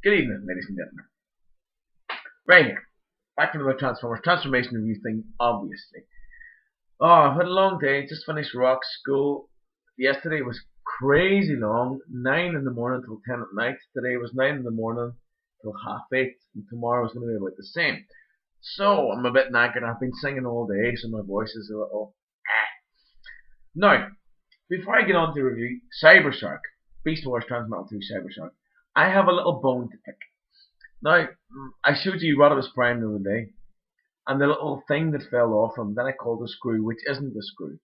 Good evening, ladies and gentlemen. Right here, back into my Transformers transformation review thing, obviously. Oh, I've had a long day, just finished rock school. Yesterday was crazy long, 9 in the morning till 10 at night. Today was 9 in the morning till half 8, and tomorrow is going to be about the same. So, I'm a bit knackered. I've been singing all day, so my voice is a little Now, before I get on to review Cybershark, Beast Wars Transmetal 2 Cybershark, I have a little bone to pick. Now, I showed you Rodimus Prime the other day, and the little thing that fell off him, that I called a screw, which isn't a screw.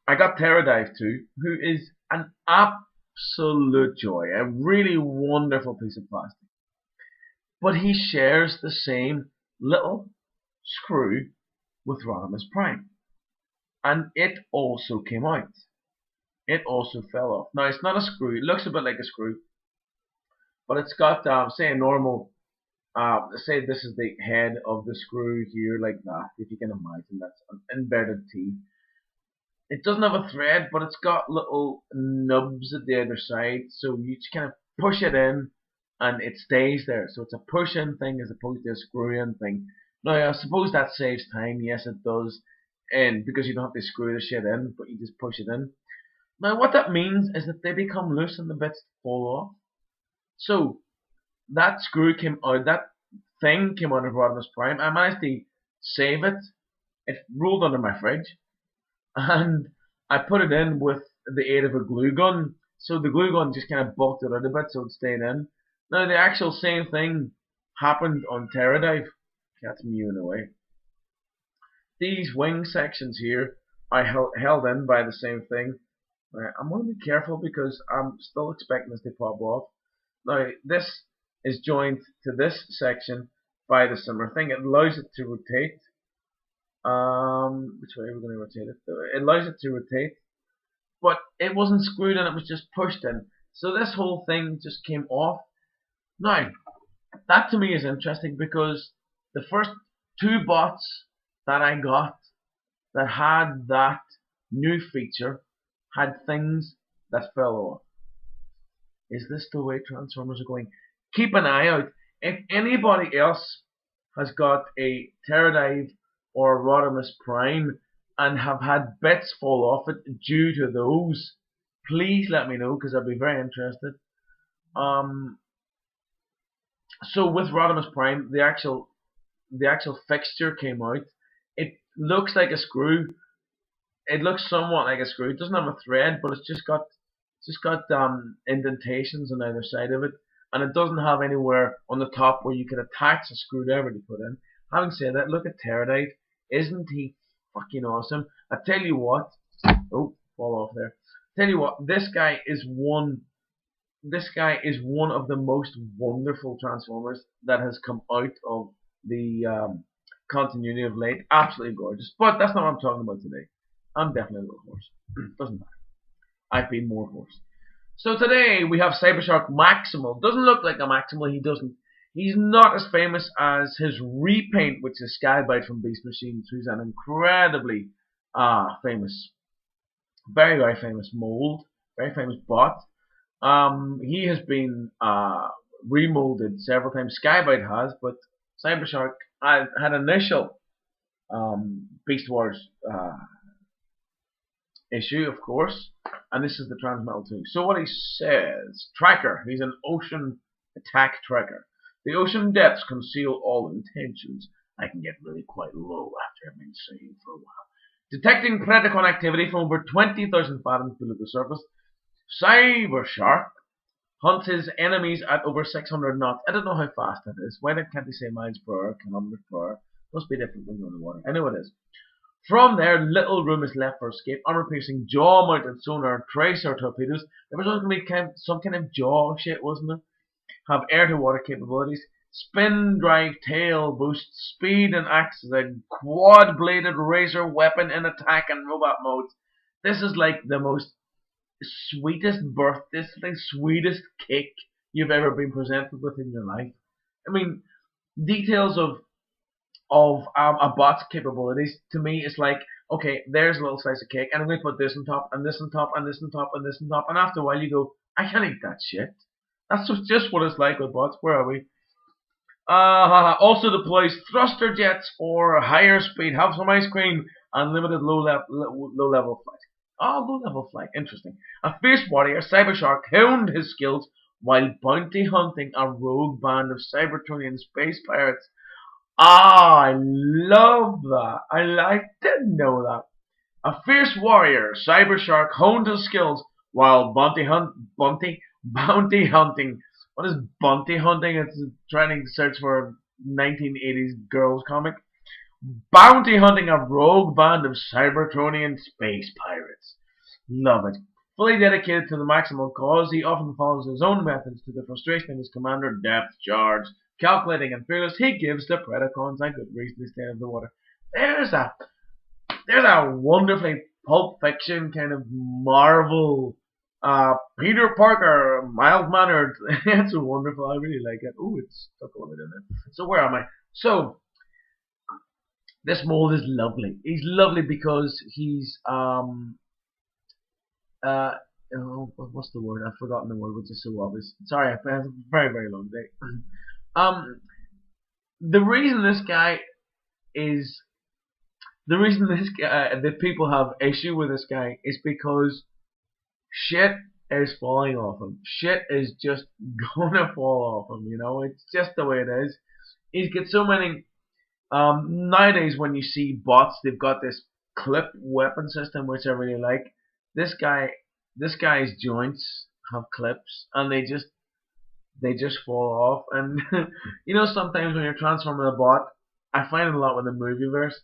I got Terradive 2, who is an absolute joy, a really wonderful piece of plastic. But he shares the same little screw with Rodimus Prime. And it also came out. It also fell off. Now, it's not a screw, it looks a bit like a screw, but it's got, say, a normal, say this is the head of the screw here, like that, if you can imagine. That's an inverted T. It doesn't have a thread, but it's got little nubs at the other side, so you just kind of push it in, and it stays there. So it's a push-in thing as opposed to a screw-in thing. Now, I suppose that saves time. Yes, it does, and because you don't have to screw the shit in, but you just push it in. Now, what that means is that they become loose and the bits fall off. So that screw came out, that thing came out of Rodimus Prime. I managed to save it. It rolled under my fridge, and I put it in with the aid of a glue gun. So the glue gun just kind of bulked it out a bit, so it stayed in. Now the actual same thing happened on Terradive. Cat's mewing away. These wing sections here I held in by the same thing. I'm going to be careful because I'm still expecting this to pop off. Now, this is joined to this section by the similar thing. It allows it to rotate. Which way are we going to rotate it? It allows it to rotate, but it wasn't screwed in, it was just pushed in. So this whole thing just came off. Now, that to me is interesting because the first two bots that I got that had that new feature had things that fell off. Is this the way Transformers are going? Keep an eye out. If anybody else has got a Terradive or Rodimus Prime and have had bits fall off it due to those, please let me know because I'd be very interested. So with Rodimus Prime, the actual fixture came out. It looks like a screw. It looks somewhat like a screw. It doesn't have a thread, but it's just got indentations on either side of it, and it doesn't have anywhere on the top where you could attach a screwdriver to put in. Having said that, look at Terradive. Isn't he fucking awesome? I tell you what. Oh, fall off there. Tell you what, this guy is one of the most wonderful Transformers that has come out of the continuity of late. Absolutely gorgeous. But that's not what I'm talking about today. I'm definitely a little horse. Doesn't matter. I've been more horse. So today we have Cybershark Maximal. Doesn't look like a Maximal. He's not as famous as his repaint, which is Skybite from Beast Machines, who's an incredibly famous, very, very famous mold, very famous bot. He has been remolded several times. Skybite has, but Cybershark had initial Beast Wars issue, of course, and this is the Transmetal 2. So what he says, Tracker, he's an ocean attack tracker. The ocean depths conceal all intentions. I can get really quite low after I've been sailing for a while. Detecting Predacon activity from over 20,000 fathoms below the surface, Cybershark hunts his enemies at over 600 knots. I don't know how fast that is. Why can't they say miles per hour, kilometers per hour? Must be different when you're in the water. I know it is. From there, little room is left for escape. Armor-piercing, jaw-mounted sonar, tracer torpedoes. There was going to be some kind of jaw shit, wasn't it? Have air-to-water capabilities. Spin drive tail boosts speed and acts as a quad-bladed razor weapon in attack and robot modes. This is like the most sweetest birth, this is the sweetest cake you've ever been presented with in your life. I mean, details of a bot's capabilities, to me, it's like, okay, there's a little slice of cake, and I'm going to put this on top, and this on top, and this on top, and this on top, and after a while you go, I can't eat that shit. That's just what it's like with bots. Where are we? Also deploys thruster jets for higher speed. Have some ice cream and limited low level flight. Oh, low level flight. Interesting. A fierce warrior, Cybershark, honed his skills while bounty hunting a rogue band of Cybertronian space pirates. Ah, I love that. I didn't know that. A fierce warrior, Cybershark honed his skills while bounty hunting. What is bounty hunting? It's trying to search for a 1980s girls comic. Bounty hunting a rogue band of Cybertronian space pirates. Love it. Fully dedicated to the maximal cause, he often follows his own methods to the frustration of his commander, depth charge. Calculating and fearless, he gives the Predacons a good reason to stay out of the water. There's a there's a wonderfully Pulp Fiction kind of Marvel Peter Parker, mild mannered. It's wonderful. I really like it. Oh, it's stuck a little bit in there. So where am I? So this mold is lovely. He's lovely because he's uh what's the word? I've forgotten the word, which is so obvious. Sorry, I've had a very long day. um, the reason this guy is the reason this guy that people have issue with this guy is because shit is falling off him. Shit is just gonna fall off him. You know, it's just the way it is. He's got so many. Nowadays, when you see bots, they've got this clip weapon system, which I really like. This guy, this guy's joints have clips, and they just fall off. And you know, sometimes when you're transforming a bot, I find it a lot with the movieverse.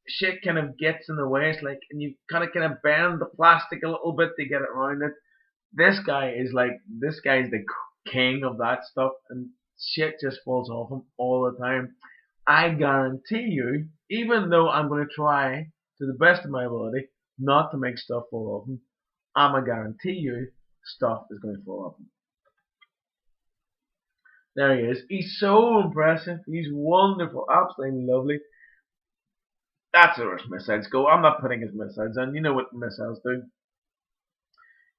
Shit kind of gets in the way. It's like, and you kind of bend the plastic a little bit to get it around it. This guy is the king of that stuff, and shit just falls off him all the time. I guarantee you, even though I'm going to try to the best of my ability not to make stuff fall off him, I'm going to guarantee you stuff is going to fall off him. There he is. He's so impressive. He's wonderful. Absolutely lovely. That's where his missiles go. I'm not putting his missiles on. You know what missiles do.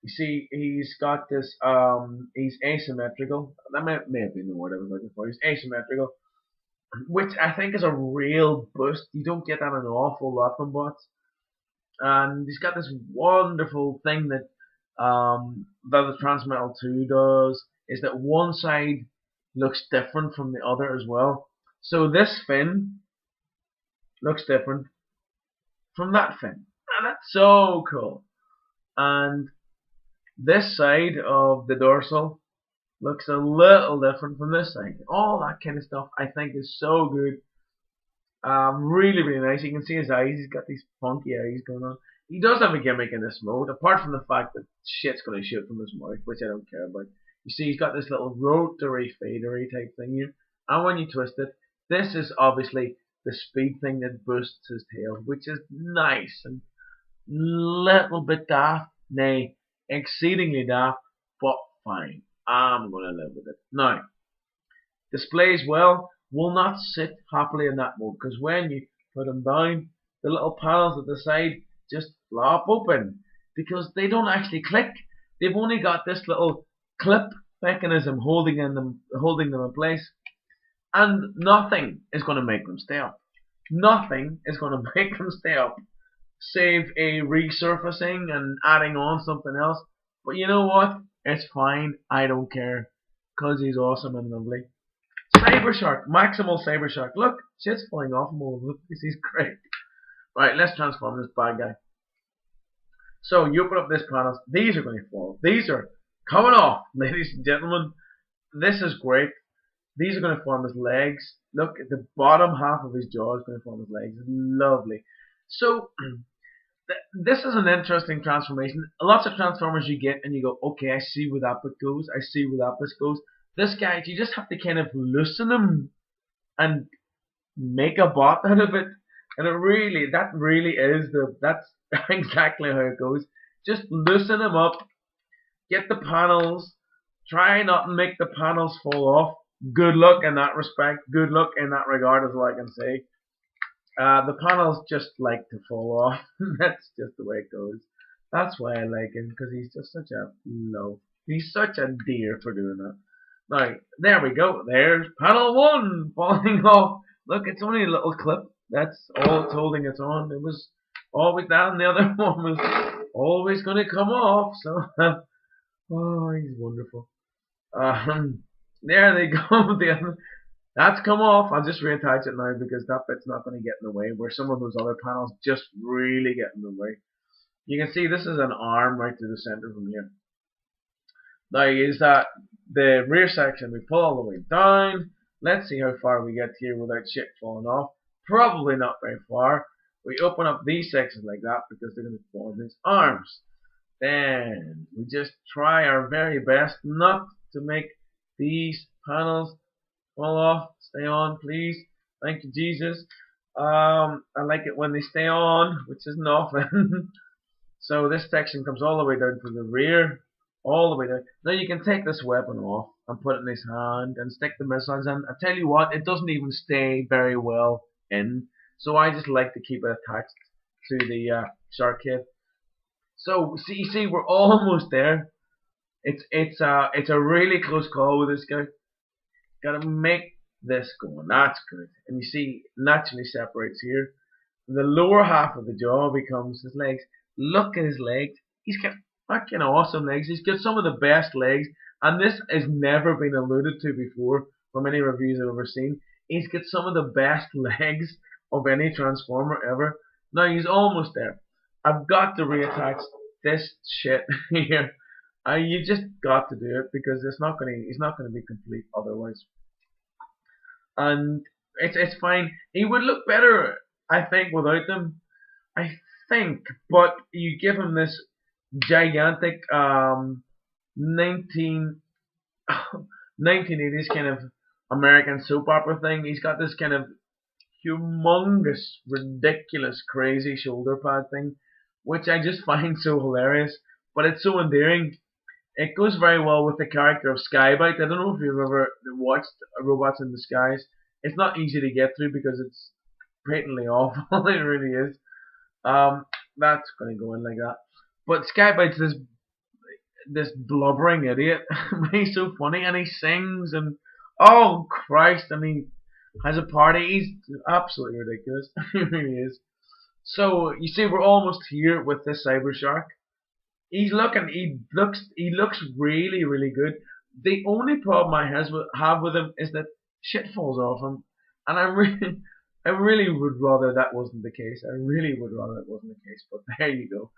You see, he's got this, he's asymmetrical. That may have been the word I was looking for. He's asymmetrical, which I think is a real boost. You don't get that an awful lot from bots. And he's got this wonderful thing that the Transmetal 2 does, is that one side looks different from the other as well. So this fin looks different from that fin. And that's so cool. And this side of the dorsal looks a little different from this side. All that kind of stuff I think is so good. Really nice. You can see his eyes. He's got these funky eyes going on. He does have a gimmick in this mode, apart from the fact that shit's going to shoot from his mouth, which I don't care about. You see, he's got this little rotary fadery type thing here, and when you twist it, this is obviously the speed thing that boosts his tail, which is nice and little bit daft, nay, exceedingly daft, but fine. I'm gonna live with it. Now, displays well will not sit happily in that mode because when you put them down, the little panels at the side just flop open because they don't actually click. They've only got this little clip mechanism holding them in place, and nothing is going to make them stay up. Nothing is going to make them stay up, save a resurfacing and adding on something else. But you know what? It's fine. I don't care because he's awesome and lovely. Cybershark, maximal Cybershark. Look, shit's falling off him all over the place. He's great. Right, let's transform this bad guy. So you open up this panel. These are going to fall. These are coming off, ladies and gentlemen. This is great. These are going to form his legs. Look at the bottom half of his jaw is going to form his legs. Lovely. So this is an interesting transformation. Lots of transformers you get and you go, okay, I see where that bit goes. I see where that bit goes. This guy, you just have to kind of loosen him and make a bot out of it. And that really is that's exactly how it goes. Just loosen them up, get the panels, try not to make the panels fall off. Good luck in that respect. Good luck in that regard is all I can say. The panels just like to fall off. That's just the way it goes. That's why I like him, because he's just such a love. He's such a dear for doing that. Now, there we go. There's panel one falling off. Look, it's only a little clip. That's all it's holding its on. It was always that, and the other one was always going to come off. So, oh, he's wonderful. There they go. That's come off. I'll just reattach it now because that bit's not going to get in the way. Where some of those other panels just really get in the way. You can see this is an arm right through the center from here. Now is that the rear section we pull all the way down. Let's see how far we get here without shit falling off. Probably not very far. We open up these sections like that because they're going to form his arms. Then we just try our very best not to make these panels fall off. Stay on, please. Thank you, Jesus. I like it when they stay on, which isn't often. So this section comes all the way down to the rear, all the way down. Now you can take this weapon off and put it in his hand and stick the missiles in. I tell you what, it doesn't even stay very well in. So I just like to keep it attached to the shark head. So you see, we're almost there. It's a really close call with this guy. Gotta make this go, and that's good. And you see, naturally separates here. The lower half of the jaw becomes his legs. Look at his legs. He's got fucking awesome legs. He's got some of the best legs, and this has never been alluded to before from any reviews I've ever seen. He's got some of the best legs of any Transformer ever. Now he's almost there. I've got to reattach this shit here. You just got to do it because it's not gonna. He's not gonna be complete otherwise. And it's fine. He would look better, I think, without them. I think, but you give him this gigantic 19 1980s kind of American soap opera thing. He's got this kind of humongous, ridiculous, crazy shoulder pad thing, which I just find so hilarious. But it's so endearing. It goes very well with the character of Skybite. I don't know if you've ever watched Robots in Disguise. It's not easy to get through because it's patently awful. It really is. That's going to go in like that. But Skybite's this blubbering idiot. He's so funny and he sings and oh Christ, and he has a party. He's absolutely ridiculous. He really is. So you see, we're almost here with this Cybershark. He looks really, really good. The only problem I have with him is that shit falls off him, and I really would rather that wasn't the case. I really would rather that wasn't the case. But there you go.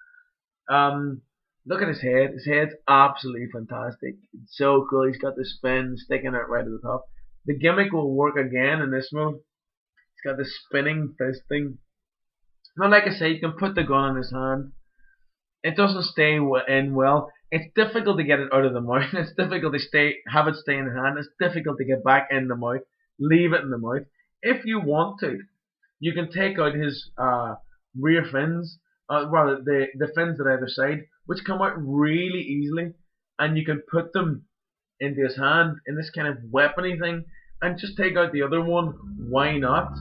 Look at his head. His head's absolutely fantastic. It's so cool. He's got the spin sticking out right at the top. The gimmick will work again in this mode. He's got the spinning fist thing. Now, like I say, you can put the gun in his hand. It doesn't stay in well. It's difficult to get it out of the mouth. It's difficult to have it stay in the hand. It's difficult to get back in the mouth. Leave it in the mouth. If you want to, you can take out his rear fins, rather the fins at either side, which come out really easily, and you can put them into his hand in this kind of weapony thing, and just take out the other one. Why not?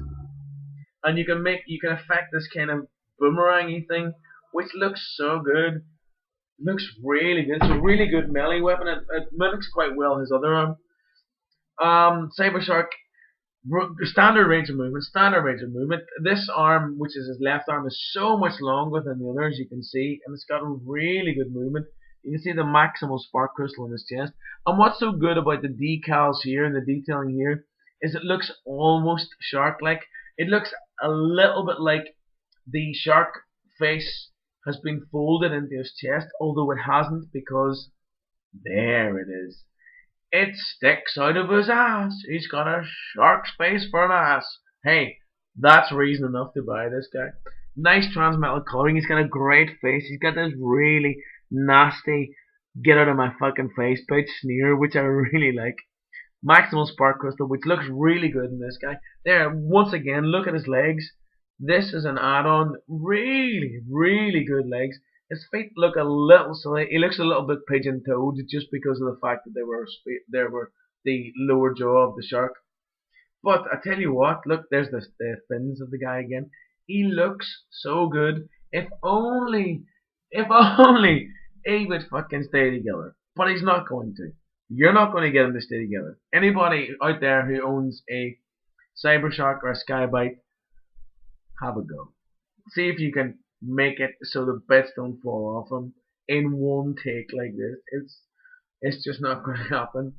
And you can affect this kind of boomerangy thing, which looks so good. Looks really good. It's a really good melee weapon. It mimics quite well his other arm. Cybershark, standard range of movement. Standard range of movement. This arm, which is his left arm, is so much longer than the others. You can see, and it's got a really good movement. You can see the maximal spark crystal in his chest. And what's so good about the decals here and the detailing here is it looks almost shark-like. It looks a little bit like the shark face has been folded into his chest, although it hasn't, because there it is. It sticks out of his ass. He's got a shark's face for an ass. Hey, that's reason enough to buy this guy. Nice transmetal coloring. He's got a great face. He's got this really nasty get out of my fucking face bitch sneer, which I really like. Maximal spark crystal, which looks really good in this guy. There, once again, look at his legs. This is an add-on. Really, really good legs. His feet look a little silly. He looks a little bit pigeon-toed just because of the fact that they were the lower jaw of the shark. But I tell you what, look, there's the fins of the guy again. He looks so good. If only he would fucking stay together. But he's not going to. You're not going to get them to stay together. Anybody out there who owns a Cybershark or a Skybite, have a go. See if you can make it so the bits don't fall off them in one take like this. It's just not going to happen.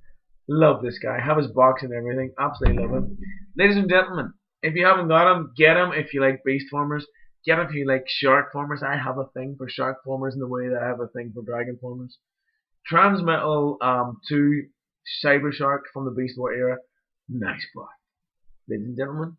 Love this guy. Have his box and everything. Absolutely love him. Ladies and gentlemen, if you haven't got him, get him if you like beast formers. Get him if you like shark formers. I have a thing for shark formers in the way that I have a thing for dragon formers. Transmetal 2 Cybershark from the Beast War era. Nice boy. Ladies and gentlemen,